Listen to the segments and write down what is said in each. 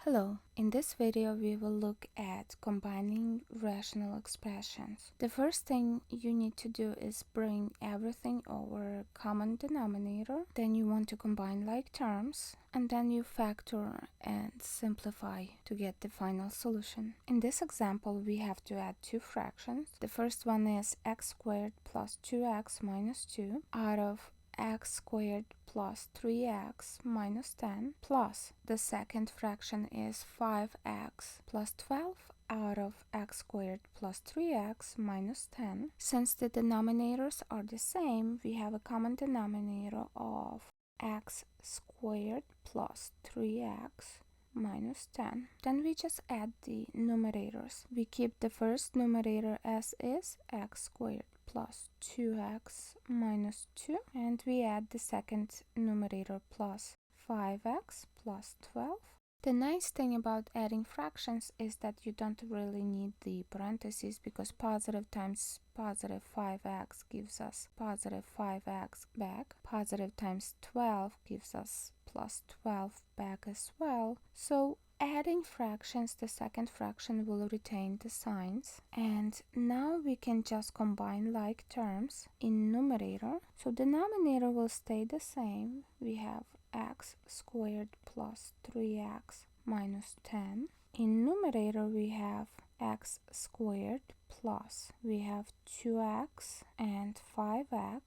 Hello, in this video we will look at combining rational expressions. The first thing you need to do is bring everything over a common denominator. Then you want to combine like terms, and then you factor and simplify to get the final solution. In this example we have to add two fractions. The first one is x squared plus 2x minus 2 out of x squared plus 3x minus 10 plus the second fraction is 5x plus 12 out of x squared plus 3x minus 10. Since the denominators are the same, we have a common denominator of x squared plus 3x minus 10. Then we just add the numerators. We keep the first numerator as is, x squared plus 2x minus 2, and we add the second numerator plus 5x plus 12. The nice thing about adding fractions is that you don't really need the parentheses, because positive times positive 5x gives us positive 5x back. Positive times 12 gives us plus 12 back as well. So adding fractions, the second fraction will retain the signs, and now we can just combine like terms in numerator. So denominator will stay the same. We have x squared plus 3x minus 10. In numerator we have x squared plus, we have 2x and 5x.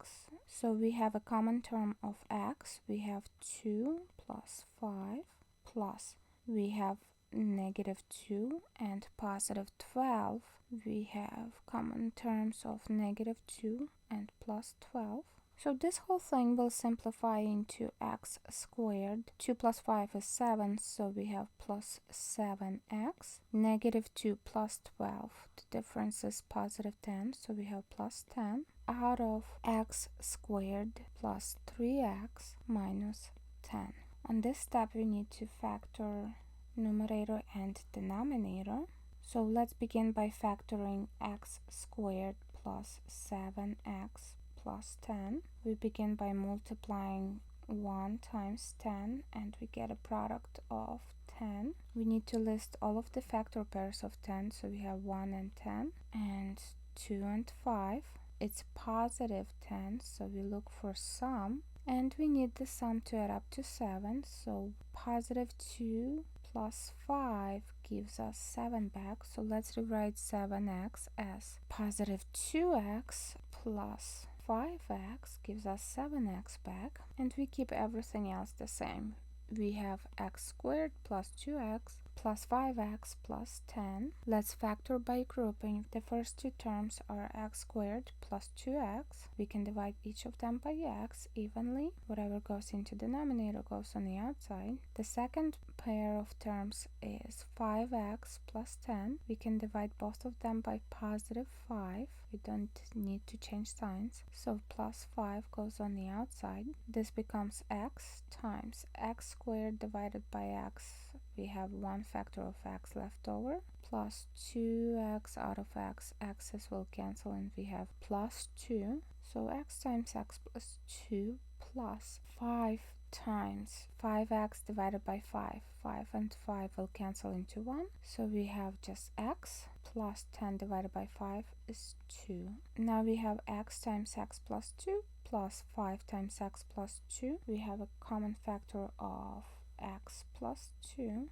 So we have a common term of x. We have 2 plus 5 plus we have negative 2 and positive 12. We have common terms of negative 2 and plus 12. So this whole thing will simplify into x squared. 2 plus 5 is 7, so we have plus 7x. Negative 2 plus 12, the difference is positive 10, so we have plus 10. Out of x squared plus 3x minus 10. On this step we need to factor numerator and denominator. So let's begin by factoring x squared plus 7x plus 10. We begin by multiplying 1 times 10 and we get a product of 10. We need to list all of the factor pairs of 10, so we have 1 and 10 and 2 and 5. It's positive 10, so we look for sum. And we need the sum to add up to 7, so positive 2 plus 5 gives us 7 back. So let's rewrite 7x as positive 2x plus 5x gives us 7x back. And we keep everything else the same. We have x squared plus 2x plus 5x plus 10. Let's factor by grouping. The first two terms are x squared plus 2x. We can divide each of them by x evenly. Whatever goes into denominator goes on the outside. The second pair of terms is 5x plus 10. We can divide both of them by positive 5. We don't need to change signs. So plus 5 goes on the outside. This becomes x times x squared divided by x. We have one factor of x left over, plus 2x out of x. X's will cancel and we have plus 2. So x times x plus 2 plus 5 times 5x divided by 5. 5 and 5 will cancel into 1. So we have just x plus 10 divided by 5 is 2. Now we have x times x plus 2 plus 5 times x plus 2. We have a common factor of x plus 2,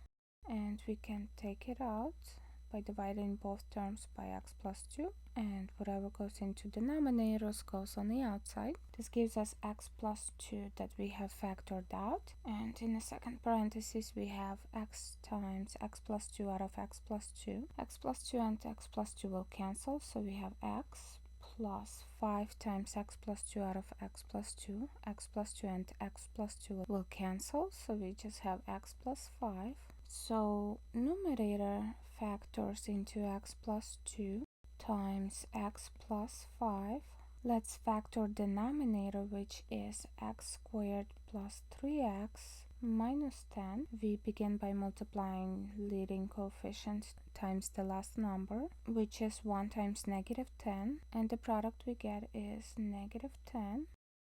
and we can take it out by dividing both terms by x plus 2, and whatever goes into denominators goes on the outside. This gives us x plus 2 that we have factored out, and in the second parenthesis we have x times x plus 2 out of x plus 2. X plus 2 and x plus 2 will cancel, so we have x plus 5 times x plus 2 out of x plus 2. X plus 2 and x plus 2 will cancel, so we just have x plus 5. So numerator factors into x plus 2 times x plus 5. Let's factor denominator, which is x squared plus 3x minus 10. We begin by multiplying leading coefficient times the last number, which is 1 times negative 10, and the product we get is negative 10.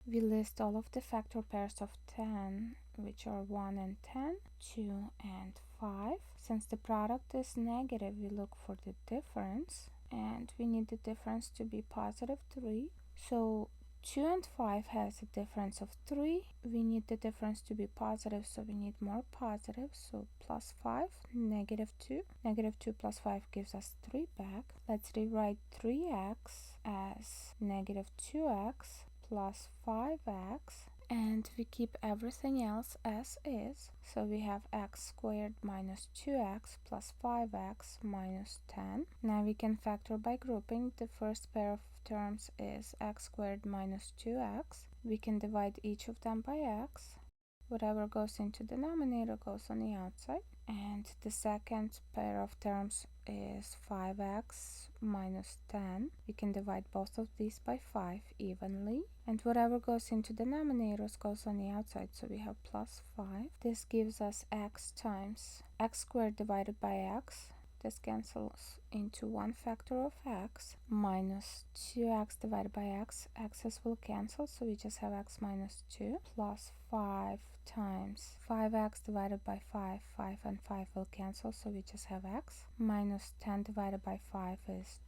We list all of the factor pairs of 10, which are 1 and 10, 2 and 5. Since the product is negative, we look for the difference, and we need the difference to be positive 3. So 2 and 5 has a difference of 3. We need the difference to be positive, so we need more positive. So plus 5, negative 2. Negative 2 plus 5 gives us 3 back. Let's rewrite 3x as negative 2x plus 5x. And we keep everything else as is. So we have x squared minus 2x plus 5x minus 10. Now we can factor by grouping. The first pair of terms is x squared minus 2x. We can divide each of them by x. Whatever goes into the denominator goes on the outside. And the second pair of terms is 5x minus 10. We can divide both of these by 5 evenly. And whatever goes into the denominators goes on the outside, so we have plus 5. This gives us x times x squared divided by x. This cancels into one factor of x minus 2x divided by x. X's will cancel, so we just have x minus 2 plus 5 times 5x divided by 5. 5 and 5 will cancel, so we just have x minus 10 divided by 5 is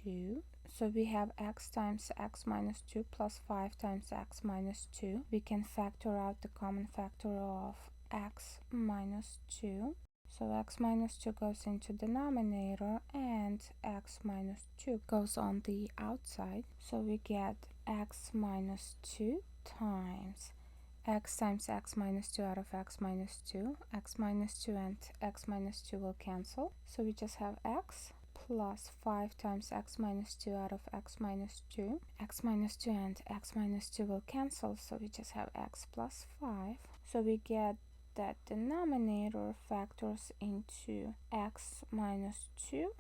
2. So we have x times x minus 2 plus 5 times x minus 2. We can factor out the common factor of x minus 2. So x minus 2 goes into denominator and x minus 2 goes on the outside. So we get x minus 2 times x minus 2 out of x minus 2. X minus 2 and x minus 2 will cancel. So we just have x plus 5 times x minus 2 out of x minus 2. X minus 2 and x minus 2 will cancel. So we just have x plus 5. So we get that denominator factors into x minus 2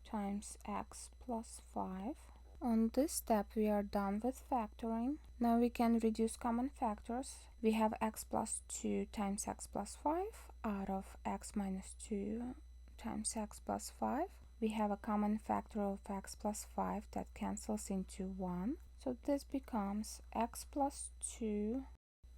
times x plus 5. On this step, we are done with factoring. Now we can reduce common factors. We have x plus 2 times x plus 5 out of x minus 2 times x plus 5. We have a common factor of x plus 5 that cancels into 1. So this becomes x plus 2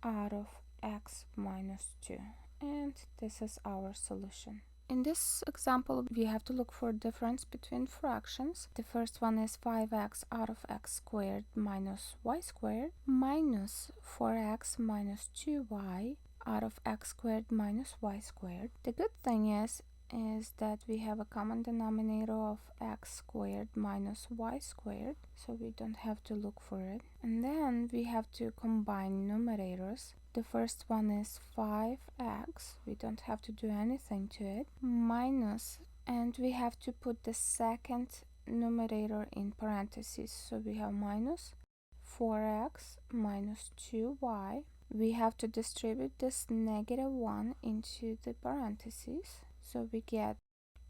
out of x minus 2. And this is our solution. In this example, we have to look for difference between fractions. The first one is 5x out of x squared minus y squared minus 4x minus 2y out of x squared minus y squared. The good thing is that we have a common denominator of x squared minus y squared, so we don't have to look for it. And then we have to combine numerators. The first one is 5x, we don't have to do anything to it, minus, and we have to put the second numerator in parentheses, so we have minus 4x minus 2y. We have to distribute this negative 1 into the parentheses, so we get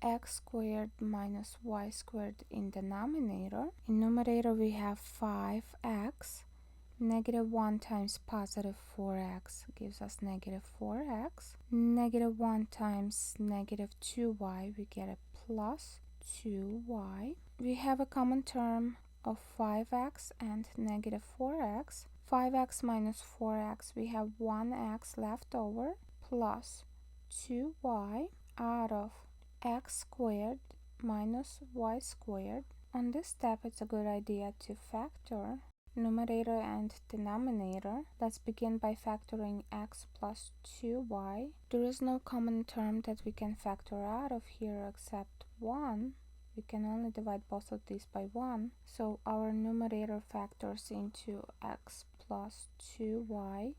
x squared minus y squared in denominator. In numerator we have 5x. Negative 1 times positive 4x gives us negative 4x. Negative 1 times negative 2y, we get a plus 2y. We have a common term of 5x and negative 4x. 5x minus 4x, we have 1x left over, plus 2y out of x squared minus y squared. On this step, it's a good idea to factor numerator and denominator. Let's begin by factoring x plus 2y. There is no common term that we can factor out of here except 1. We can only divide both of these by 1. So our numerator factors into x plus 2y.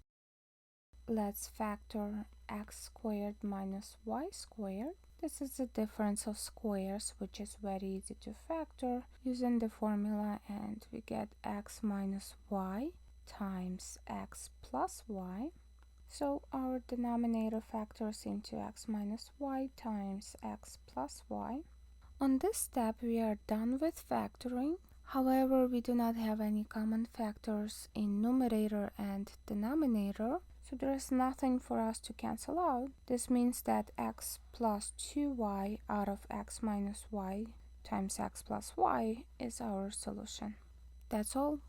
Let's factor x squared minus y squared. This is the difference of squares, which is very easy to factor using the formula, and we get x minus y times x plus y. So our denominator factors into x minus y times x plus y. On this step, we are done with factoring. However, we do not have any common factors in numerator and denominator, so there is nothing for us to cancel out. This means that x plus 2y out of x minus y times x plus y is our solution. That's all.